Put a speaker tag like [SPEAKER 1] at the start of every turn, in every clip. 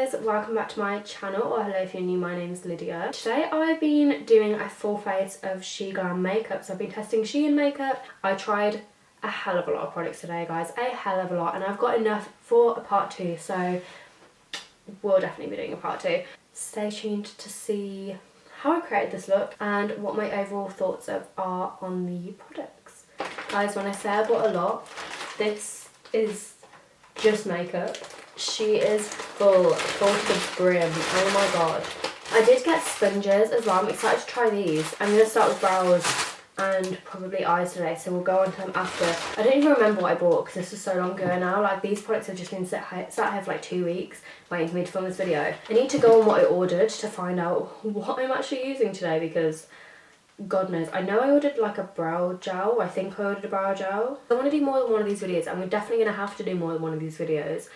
[SPEAKER 1] guys, welcome back to my channel, or hello if you're new, my name is Lydia. Today I've been doing a full face of SHEGLAM makeup. So I've been testing Shein makeup. I tried a hell of a lot of products today, guys, a hell of a lot, and I've got enough for a part 2, so we'll definitely be doing a part 2. Stay tuned to see how I created this look and what my overall thoughts are on the products. Guys, when I say I bought a lot, this is just makeup. She is full to the brim. Oh my god. I did get sponges as well. I'm excited to try these. I'm going to start with brows and probably eyes today, so we'll go on to them after. I don't even remember what I bought because this was so long ago now. Like, these products have just been sat here for like 2 weeks waiting for me to film this video. I need to go on what I ordered to find out what I'm actually using today, because God knows. I know I ordered like a brow gel. I think I ordered a brow gel. I want to do more than one of these videos. I'm definitely going to have to do more than one of these videos.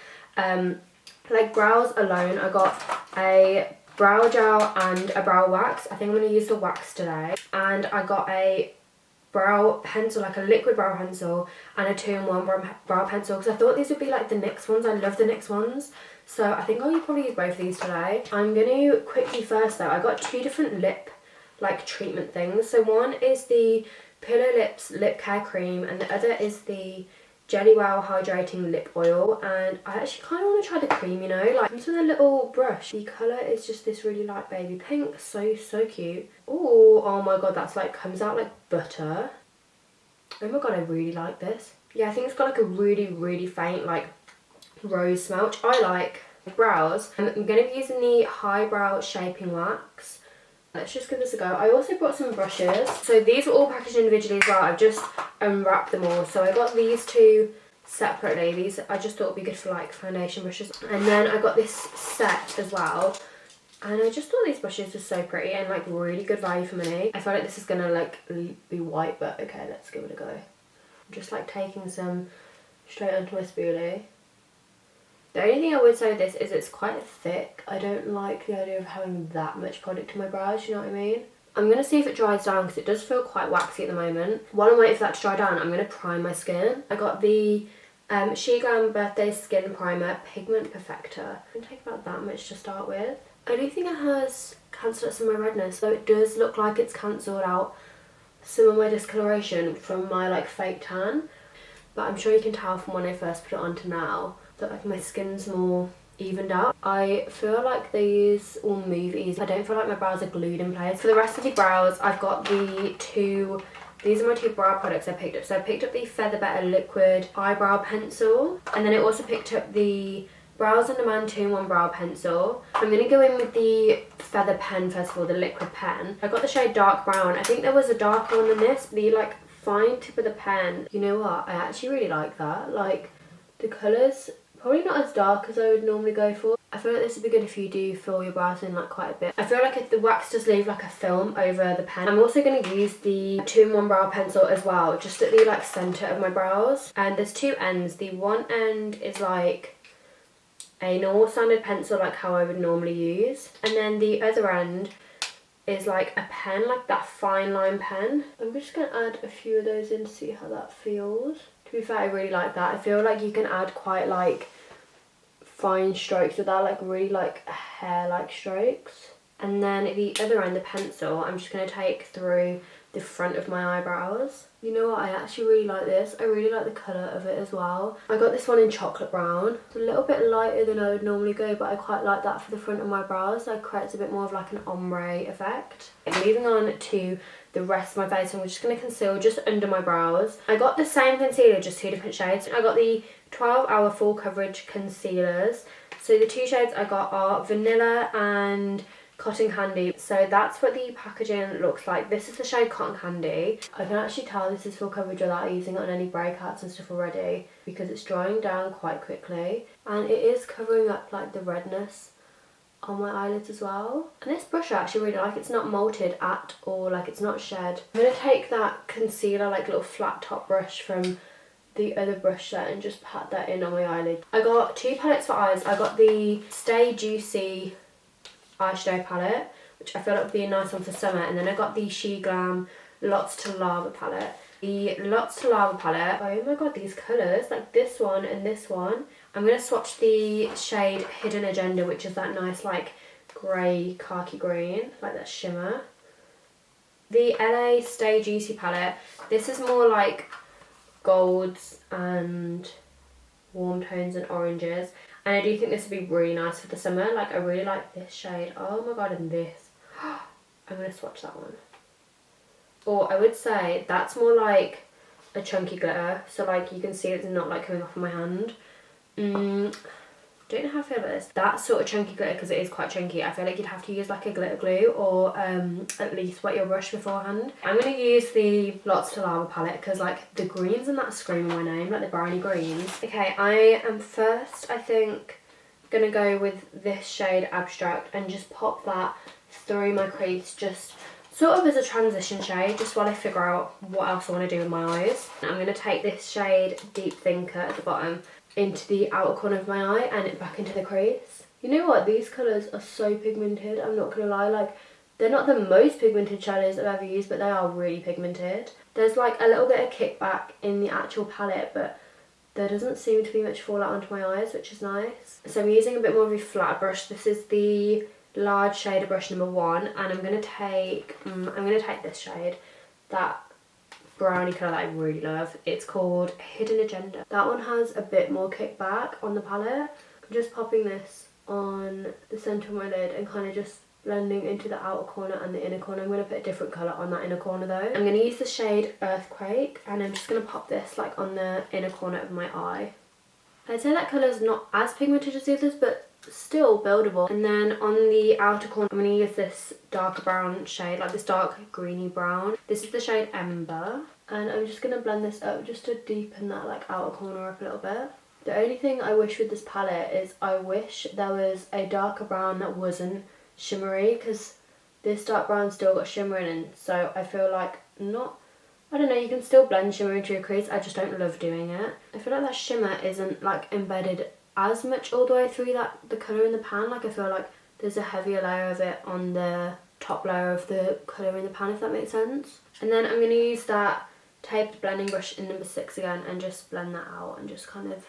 [SPEAKER 1] Like brows alone, I got a brow gel and a brow wax. I think I'm going to use the wax today. And I got a brow pencil, like a liquid brow pencil, and a 2-in-1 brow pencil, because I thought these would be like the NYX ones. I love the NYX ones. So I think I'll probably use both of these today. I'm going to quickly first though, I got 2 different lip like treatment things. So one is the Pillow Lips lip care cream and the other is the Jelly Wow hydrating lip oil, and I actually kind of want to try the cream, you know, like comes with a little brush. The colour is just this really light baby pink. So cute. Oh my god, that's like comes out like butter. Oh my god, I really like this. Yeah, I think it's got like a really faint like rose smell, which I like. Brows, I'm going to be using the Highbrow Shaping Wax. Let's just give this a go. I also brought some brushes. So these were all packaged individually as well. I've just unwrapped them all. So I got these 2 separately. These I just thought would be good for like foundation brushes. And then I got this set as well. And I just thought these brushes were so pretty and like really good value for money. I feel like this is gonna like be white, but okay, let's give it a go. I'm just like taking some straight onto my spoolie. The only thing I would say with this is it's quite thick. I don't like the idea of having that much product in my brows, you know what I mean? I'm going to see if it dries down because it does feel quite waxy at the moment. While I'm waiting for that to dry down, I'm going to prime my skin. I got the SHEGLAM Birthday Skin Primer Pigment Perfector. It doesn't take about that much to start with. I do think it has cancelled out some of my redness, so it does look like it's cancelled out some of my discoloration from my like fake tan. But I'm sure you can tell from when I first put it on to now that like my skin's more evened out. I feel like these will move easy. I don't feel like my brows are glued in place. For the rest of the brows, I've got these are my 2 brow products I picked up. So I picked up the Feather Better Liquid Eyebrow Pencil, and then I also picked up the Brows on Demand 2-in-1 Brow Pencil. I'm going to go in with the Feather Pen first of all, the liquid pen. I got the shade Dark Brown. I think there was a darker one than this. The like fine tip of the pen. You know what? I actually really like that. Like the colours, probably not as dark as I would normally go for. I feel like this would be good if you do fill your brows in like quite a bit. I feel like if the wax does leave like a film over the pen. I'm also going to use the 2-in-1 brow pencil as well, just at the like centre of my brows. And there's 2 ends. The one end is like a normal standard pencil, like how I would normally use. And then the other end is like a pen, like that fine line pen. I'm just going to add a few of those in to see how that feels. To be fair, I really like that. I feel like you can add quite like fine strokes without like really like hair-like strokes. And then the other end, the pencil, I'm just going to take through the front of my eyebrows. You know what, I actually really like this. I really like the colour of it as well. I got this one in chocolate brown. It's a little bit lighter than I would normally go, but I quite like that for the front of my brows. It creates a bit more of like an ombre effect. Moving on to the rest of my face, I'm just going to conceal just under my brows. I got the same concealer, just 2 different shades. I got the 12 Hour Full Coverage Concealers. So the 2 shades I got are Vanilla and Cotton Candy. So that's what the packaging looks like. This is the shade Cotton Candy. I can actually tell this is full coverage without using it on any breakouts and stuff already, because it's drying down quite quickly and it is covering up like the redness on my eyelids as well. And this brush I actually really like. It's not molted at all, like it's not shed. I'm going to take that concealer, like little flat top brush from the other brush set, and just pat that in on my eyelid. I got 2 palettes for eyes. I got the Stay Juicy eyeshadow palette, which I feel like would be a nice one for summer, and then I got the SHEGLAM Lots to Lava palette. The Lots to Lava palette. Oh my god, these colours, like this one and this one. I'm going to swatch the shade Hidden Agenda, which is that nice like grey khaki green, like that shimmer. The LA Stay Juicy palette. This is more like golds and warm tones and oranges. And I do think this would be really nice for the summer. Like, I really like this shade. Oh my god, and this. I'm going to swatch that one. Or I would say that's more like a chunky glitter. So, like, you can see it's not, like, coming off of my hand. Don't know how I feel about this. That sort of chunky glitter, because it is quite chunky, I feel like you'd have to use, like, a glitter glue or at least wet your brush beforehand. I'm going to use the Lots to Lava palette because, like, the greens in that scream my name, like the brownie greens. Okay, I am first, I think, going to go with this shade Abstract and just pop that through my crease, just sort of as a transition shade, just while I figure out what else I want to do with my eyes. I'm going to take this shade Deep Thinker at the bottom into the outer corner of my eye and it back into the crease. You know what, these colours are so pigmented, I'm not gonna lie. Like, they're not the most pigmented shadows I've ever used, but they are really pigmented. There's like a little bit of kickback in the actual palette, but there doesn't seem to be much fallout onto my eyes, which is nice. So I'm using a bit more of a flat brush. This is the large shader brush number 1, and I'm gonna take this shade, that brownie colour that I really love. It's called Hidden Agenda. That one has a bit more kickback on the palette. I'm just popping this on the centre of my lid and kind of just blending into the outer corner and the inner corner. I'm going to put a different colour on that inner corner though. I'm going to use the shade Earthquake and I'm just going to pop this like on the inner corner of my eye. I'd say that colour is not as pigmented as the others, but still buildable. And then on the outer corner, I'm going to use this darker brown shade, like this dark greeny brown. This is the shade Ember. And I'm just going to blend this up just to deepen that like outer corner up a little bit. The only thing I wish with this palette is I wish there was a darker brown that wasn't shimmery, because this dark brown still got shimmer in it. So I feel like I don't know, you can still blend shimmer into your crease. I just don't love doing it. I feel like that shimmer isn't like embedded as much all the way through the colour in the pan. Like, I feel like there's a heavier layer of it on the top layer of the colour in the pan, if that makes sense. And then I'm going to use that taped blending brush in number 6 again and just blend that out and just kind of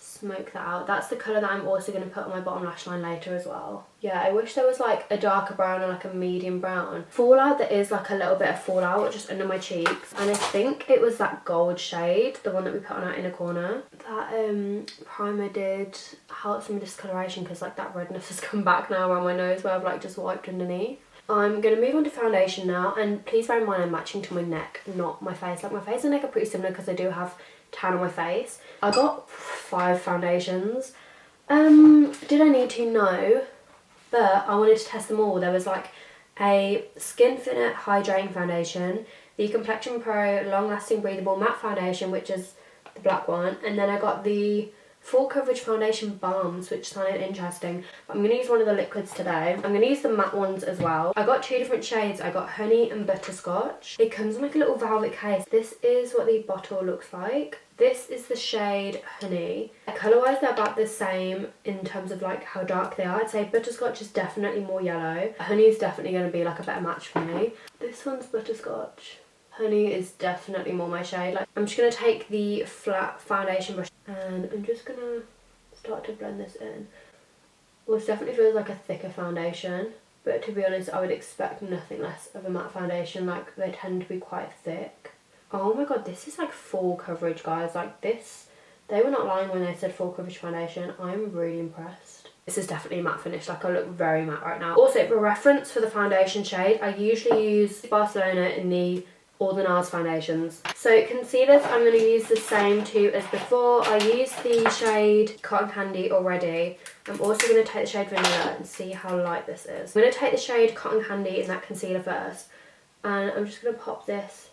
[SPEAKER 1] smoke that out. That's the colour that I'm also going to put on my bottom lash line later as well. Yeah, I wish there was like a darker brown or like a medium brown. Fallout, there is like a little bit of fallout just under my cheeks, and I think it was that gold shade, the one that we put on our inner corner. That primer did help some discoloration because like that redness has come back now around my nose where I've like just wiped underneath. I'm going to move on to foundation now, and please bear in mind I'm matching to my neck, not my face. Like, my face and neck are pretty similar because I do have tan on my face. I got 5 foundations. Did I need to? No, but I wanted to test them all. There was like a Skin Fit Hydrating Foundation, the Complexion Pro Long Lasting Breathable Matte Foundation, which is the black one, and then I got the Full Coverage Foundation Balms, which sounded interesting. I'm going to use one of the liquids today. I'm going to use the matte ones as well. I got 2 different shades. I got Honey and Butterscotch. It comes in like a little velvet case. This is what the bottle looks like. This is the shade Honey. Colour-wise, they're about the same in terms of like how dark they are. I'd say Butterscotch is definitely more yellow. Honey is definitely going to be like a better match for me. This one's Butterscotch. Honey is definitely more my shade. Like, I'm just going to take the flat foundation brush and I'm just going to start to blend this in. Well, this definitely feels like a thicker foundation, but to be honest, I would expect nothing less of a matte foundation. Like, they tend to be quite thick. Oh my god, this is like full coverage, guys. Like, this, they were not lying when they said full coverage foundation. I'm really impressed. This is definitely a matte finish. Like, I look very matte right now. Also, for reference for the foundation shade, I usually use Barcelona in the All the NARS foundations. So concealers, I'm going to use the same 2 as before. I used the shade Cotton Candy already. I'm also going to take the shade Vanilla and see how light this is. I'm going to take the shade Cotton Candy in that concealer first, and I'm just going to pop this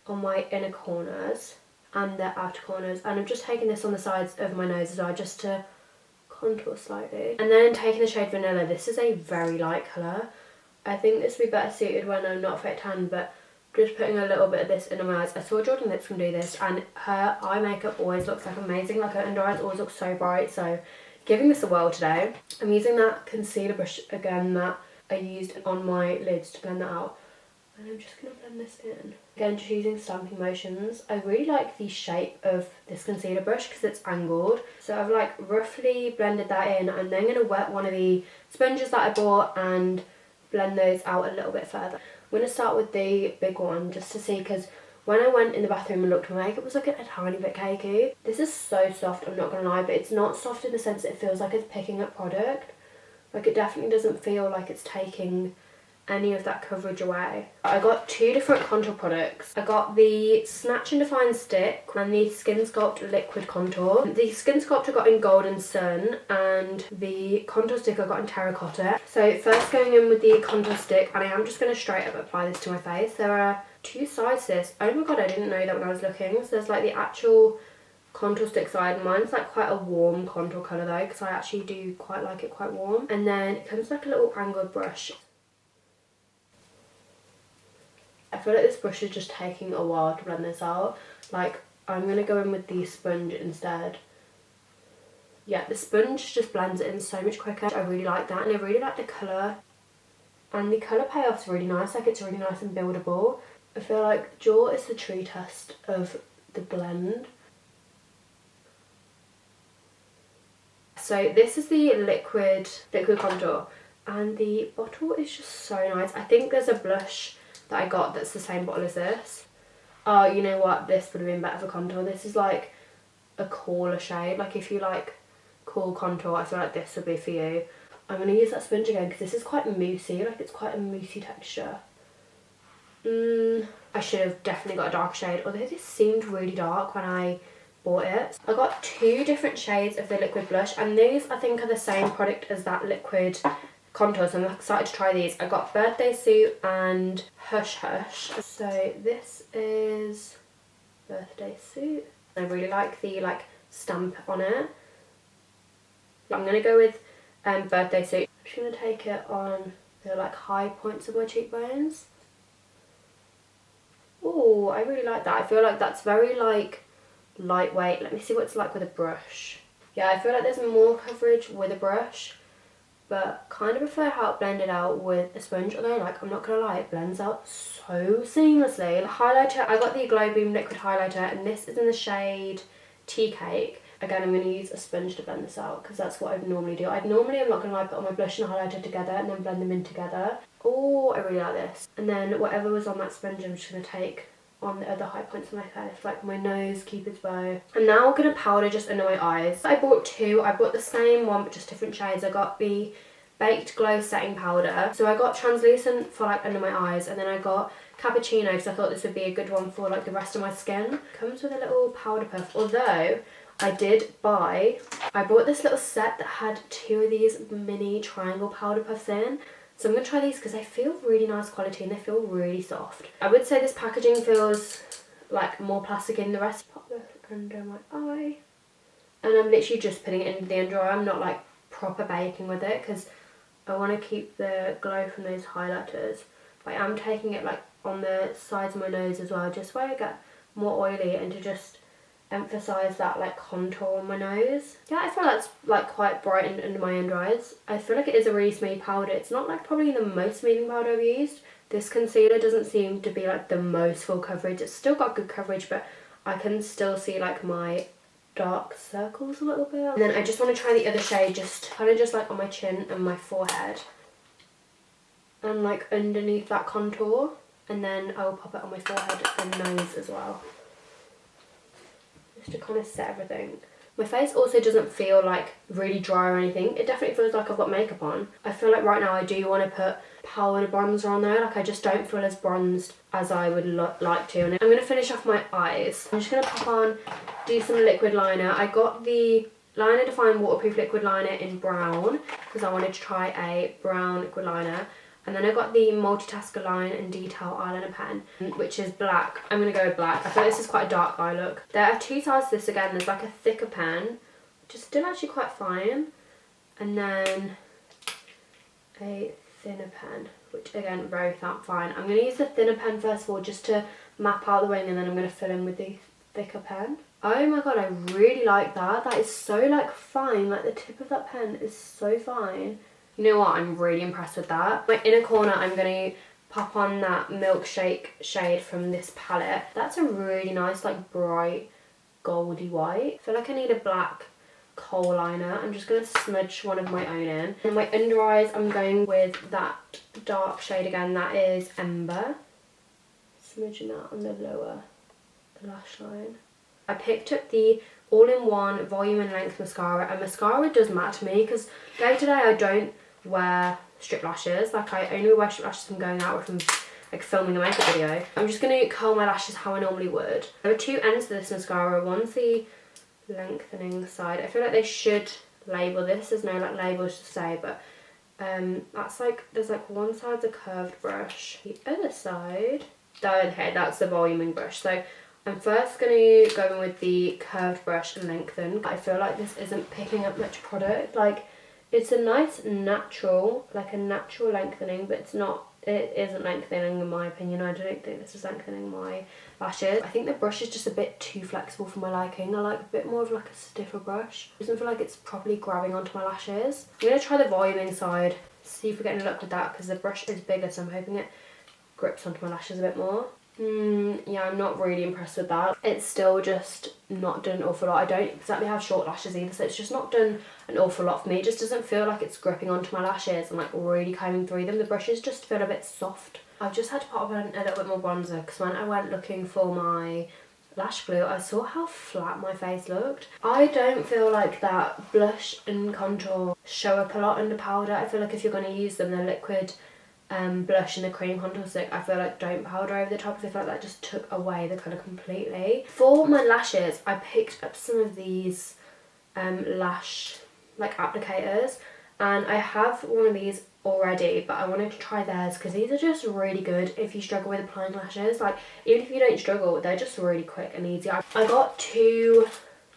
[SPEAKER 1] on my inner corners and the outer corners, and I'm just taking this on the sides of my nose as well, just to contour slightly. And then taking the shade Vanilla. This is a very light colour. I think this would be better suited when I'm not fake tan, but just putting a little bit of this in my eyes. I saw Jordan Lipscomb do this, and her eye makeup always looks like amazing. Like, her under eyes always look so bright, so giving this a whirl today. I'm using that concealer brush again that I used on my lids to blend that out. And I'm just going to blend this in. Again, just using stamping motions. I really like the shape of this concealer brush because it's angled. So I've like roughly blended that in. I'm then going to wet one of the sponges that I bought and blend those out a little bit further. I'm going to start with the big one just to see, because when I went in the bathroom and looked at my makeup, it was looking a tiny bit cakey. This is so soft, I'm not going to lie, but it's not soft in the sense that it feels like it's picking up product. Like, it definitely doesn't feel like it's taking any of that coverage away. I got two different contour products. I got the Snatch and Define Stick and the Skin Sculpt Liquid Contour. The Skin Sculpt I got in Golden Sun and the contour stick I got in Terracotta. So first going in with the contour stick, and I am just going to straight up apply this to my face. There are two sides to this. Oh my god, I didn't know that when I was looking. So there's like the actual contour stick side. Mine's like quite a warm contour colour though, because I actually do quite like it quite warm. And then it comes like a little angled brush. I feel like this brush is just taking a while to blend this out. Like, I'm going to go in with the sponge instead. Yeah, the sponge just blends it in so much quicker. I really like that, and I really like the colour. And the colour payoff's really nice, like it's really nice and buildable. I feel like Jaw is the true test of the blend. So this is the liquid contour, and the bottle is just so nice. I think there's a blush that I got that's the same bottle as this. Oh, you know what, this would have been better for contour. This is like a cooler shade. Like, if you like cool contour, I feel like this would be for you. I'm going to use that sponge again because this is quite moussey. Like, it's quite a moussey texture. I should have definitely got a dark shade, although this seemed really dark when I bought it. I got two different shades of the liquid blush, and these I think are the same product as that liquid contour, so I'm excited to try these. I got Birthday Suit and Hush Hush. So this is Birthday Suit. I really like the like stamp on it. I'm going to go with Birthday Suit. I'm just going to take it on the like high points of my cheekbones. Oh, I really like that. I feel like that's very like lightweight. Let me see what it's like with a brush. Yeah, I feel like there's more coverage with a brush, but kind of prefer how it blended out with a sponge, although like I'm not gonna lie, it blends out so seamlessly. The highlighter, I got the Glow Beam liquid highlighter, and this is in the shade Tea Cake. Again, I'm going to use a sponge to blend this out because that's what I would normally do. I'm not going to lie, put on my blush and highlighter together and then blend them in together. Oh, I really like this. And then whatever was on that sponge, I'm just going to take on the other high points of my face, like my nose, Cupid's bow. I'm now going to powder just under my eyes. I bought two. I bought the same one but just different shades. I got the Baked Glow setting powder. So I got translucent for like under my eyes, and then I got cappuccino because I thought this would be a good one for like the rest of my skin. Comes with a little powder puff, although I bought this little set that had two of these mini triangle powder puffs in. So I'm going to try these because they feel really nice quality and they feel really soft. I would say this packaging feels like more plastic in the rest. Pop this under my eye. And I'm literally just putting it into the under eye. I'm not like proper baking with it because I want to keep the glow from those highlighters. But I am taking it like on the sides of my nose as well, just where I get more oily, and to just emphasise that like contour on my nose. Yeah, I feel that's like quite bright under my under eyes. I feel like it is a really smooth powder. It's not like probably the most smoothing powder I've used. This concealer doesn't seem to be like the most full coverage. It's still got good coverage, but I can still see like my dark circles a little bit. And then I just want to try the other shade, just kind of just like on my chin and my forehead and like underneath that contour, and then I will pop it on my forehead and nose as well, just to kind of set everything. My face also doesn't feel like really dry or anything. It definitely feels like I've got makeup on. I feel like right now I do want to put powder bronzer on there. Like, I just don't feel as bronzed as I would like to. And I'm going to finish off my eyes. I'm just going to pop on, do some liquid liner. I got the Liner Define Waterproof Liquid Liner in brown because I wanted to try a brown liquid liner. And then I got the Multitasker Line and Detail Eyeliner Pen, which is black. I'm going to go with black. I feel like this is quite a dark eye look. There are two sides to this again. There's like a thicker pen, which is still actually quite fine. And then a thinner pen, which again, very fine. I'm going to use the thinner pen first of all, just to map out the wing, and then I'm going to fill in with the thicker pen. Oh my god, I really like that. That is so like fine. Like, the tip of that pen is so fine. You know what, I'm really impressed with that. My inner corner, I'm going to pop on that Milkshake shade from this palette. That's a really nice, like, bright goldy white. I feel like I need a black kohl liner. I'm just going to smudge one of my own in. And my under eyes, I'm going with that dark shade again. That is Ember. Smudging that on the lower lash line. I picked up the all-in-one volume and length mascara, and mascara does matter to me because day to day I don't wear strip lashes. Like, I only wear strip lashes if I'm going out or if I'm like filming a makeup video. I'm just going to curl my lashes how I normally would. There are two ends to this mascara. One's the lengthening side. I feel like they should label this. There's no like labels to say, but that's like, there's like one side's a curved brush, the other side, okay, that's the voluming brush. So I'm first going to go in with the curved brush and lengthen. I feel like this isn't picking up much product. Like, it's a nice natural, like a natural lengthening, but it isn't lengthening in my opinion. I don't think this is lengthening my lashes. I think the brush is just a bit too flexible for my liking. I like a bit more of like a stiffer brush. It doesn't feel like it's properly grabbing onto my lashes. I'm going to try the voluming side, see if we're getting luck with that, because the brush is bigger, so I'm hoping it grips onto my lashes a bit more. Yeah, I'm not really impressed with that. It's still just not done an awful lot. I don't exactly have short lashes either, so it's just not done an awful lot for me. It just doesn't feel like it's gripping onto my lashes and like really combing through them. The brushes just feel a bit soft. I've just had to put on a little bit more bronzer because when I went looking for my lash glue, I saw how flat my face looked. I don't feel like that blush and contour show up a lot under powder. I feel like if you're going to use them, the liquid blush and the cream contour stick, I feel like don't powder over the top because I feel like that just took away the colour completely. For my lashes, I picked up some of these lash like applicators, and I have one of these already, but I wanted to try theirs because these are just really good if you struggle with applying lashes. Like, even if you don't struggle, they're just really quick and easy. I got two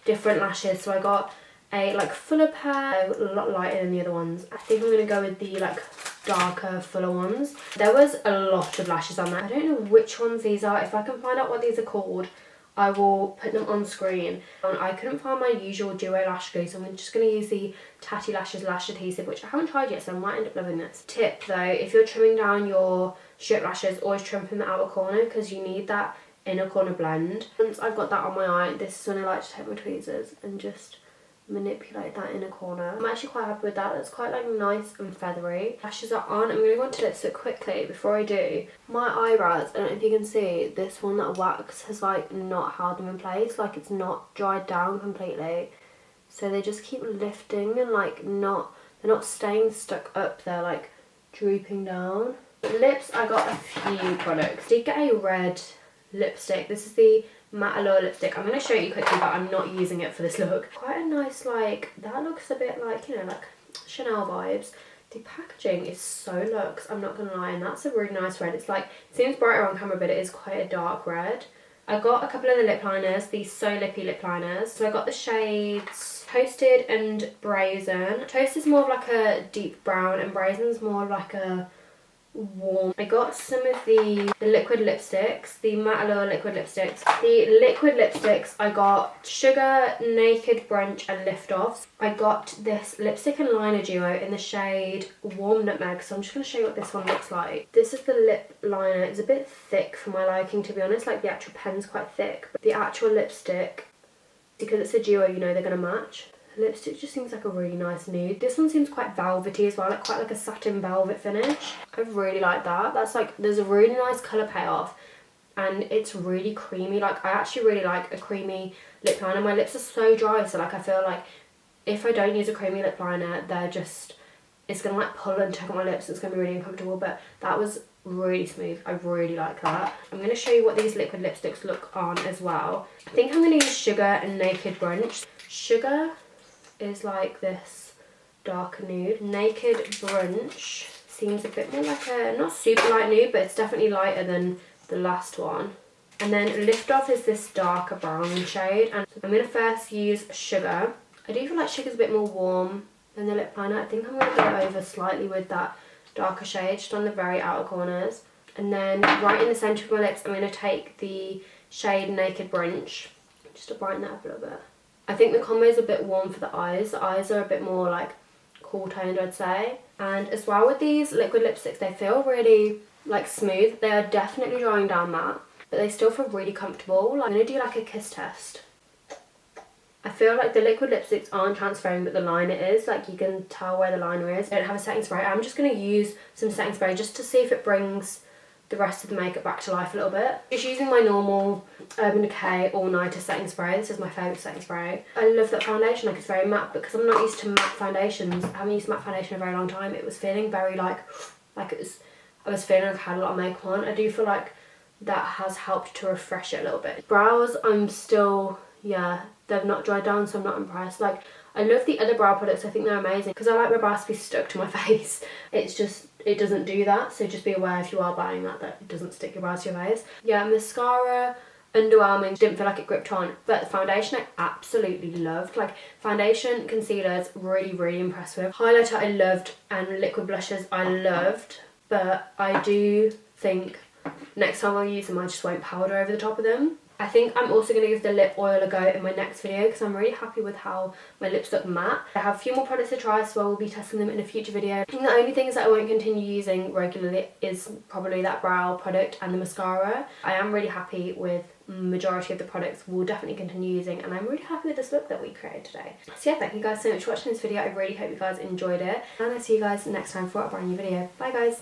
[SPEAKER 1] different lashes, so I got a like fuller pair, a lot lighter than the other ones. I think I'm going to go with the like darker, fuller ones. There was a lot of lashes on there. I don't know which ones these are. If I can find out what these are called, I will put them on screen. I couldn't find my usual duo lash glue, so I'm just going to use the Tatty Lashes lash adhesive, which I haven't tried yet, so I might end up loving this. Tip though, if you're trimming down your strip lashes, always trim from the outer corner because you need that inner corner blend. Once I've got that on my eye, this is when I like to take my tweezers and just manipulate that inner corner. I'm actually quite happy with that. It's quite like nice and feathery. Lashes are on. I'm going to go on to lipstick quickly before I do. My eyebrows, I don't know if you can see, this one that I waxed has like not held them in place. Like, it's not dried down completely. So they just keep lifting and like they're not staying stuck up. They're like drooping down. Lips, I got a few products. I did get a red lipstick. This is the Matte Allure lipstick. I'm going to show you quickly, but I'm not using it for this look. Quite a nice, like, that looks a bit like, you know, like Chanel vibes. The packaging is so luxe, I'm not going to lie, and that's a really nice red. It's like, it seems brighter on camera, but it is quite a dark red. I got a couple of the lip liners, these So Lippy lip liners. So I got the shades Toasted and Brazen. Toast is more of like a deep brown and Brazen is more of like a warm. I got some of the liquid lipsticks, the Matte Allure liquid lipsticks. The liquid lipsticks, I got Sugar, Naked Brunch and Lift Offs. I got this lipstick and liner duo in the shade Warm Nutmeg, so I'm just going to show you what this one looks like. This is the lip liner. It's a bit thick for my liking, to be honest. Like, the actual pen's quite thick, but the actual lipstick, because it's a duo, you know they're going to match. Lipstick just seems like a really nice nude. This one seems quite velvety as well, like quite like a satin velvet finish. I really like that. That's like, there's a really nice colour payoff and it's really creamy. Like, I actually really like a creamy lip liner. My lips are so dry, so like I feel like if I don't use a creamy lip liner, they're just, it's gonna like pull and tug at my lips. It's gonna be really uncomfortable, but that was really smooth. I really like that. I'm going to show you what these liquid lipsticks look on as well. I think I'm going to use Sugar and Naked Brunch. Sugar is like this darker nude. Naked Brunch seems a bit more like a, not super light nude, but it's definitely lighter than the last one. And then Lift Off is this darker brown shade, and I'm going to first use Sugar. I do feel like Sugar's a bit more warm than the lip liner. I think I'm going to go over slightly with that darker shade, just on the very outer corners. And then right in the centre of my lips, I'm going to take the shade Naked Brunch, just to brighten that up a little bit. I think the combo is a bit warm for the eyes. The eyes are a bit more like cool toned, I'd say. And as well with these liquid lipsticks, they feel really like smooth. They are definitely drying down matte, but they still feel really comfortable. Like, I'm going to do like a kiss test. I feel like the liquid lipsticks aren't transferring, but the liner is. Like, you can tell where the liner is. I don't have a setting spray. I'm just going to use some setting spray just to see if it brings the rest of the makeup back to life a little bit. Just using my normal Urban Decay All Nighter setting spray. This is my favourite setting spray. I love that foundation. Like, it's very matte, because I'm not used to matte foundations. I haven't used matte foundation in a very long time. It was feeling very like it was, I was feeling like I had a lot of makeup on. I do feel like that has helped to refresh it a little bit. Brows, I'm still, yeah, they've not dried down, so I'm not impressed. Like, I love the other brow products. I think they're amazing, because I like my brows to be stuck to my face. It's just, it doesn't do that, so just be aware if you are buying that it doesn't stick your brows to your face. Yeah, mascara, underwhelming, didn't feel like it gripped on, but the foundation I absolutely loved. Like, foundation, concealers, really impressed with. Highlighter I loved, and liquid blushes I loved, but I do think next time I use them I just won't powder over the top of them. I think I'm also going to give the lip oil a go in my next video, because I'm really happy with how my lips look matte. I have a few more products to try, so I will be testing them in a future video. I think the only things that I won't continue using regularly is probably that brow product and the mascara. I am really happy with majority of the products. We'll definitely continue using, and I'm really happy with this look that we created today. So yeah, thank you guys so much for watching this video. I really hope you guys enjoyed it, and I'll see you guys next time for a brand new video. Bye guys.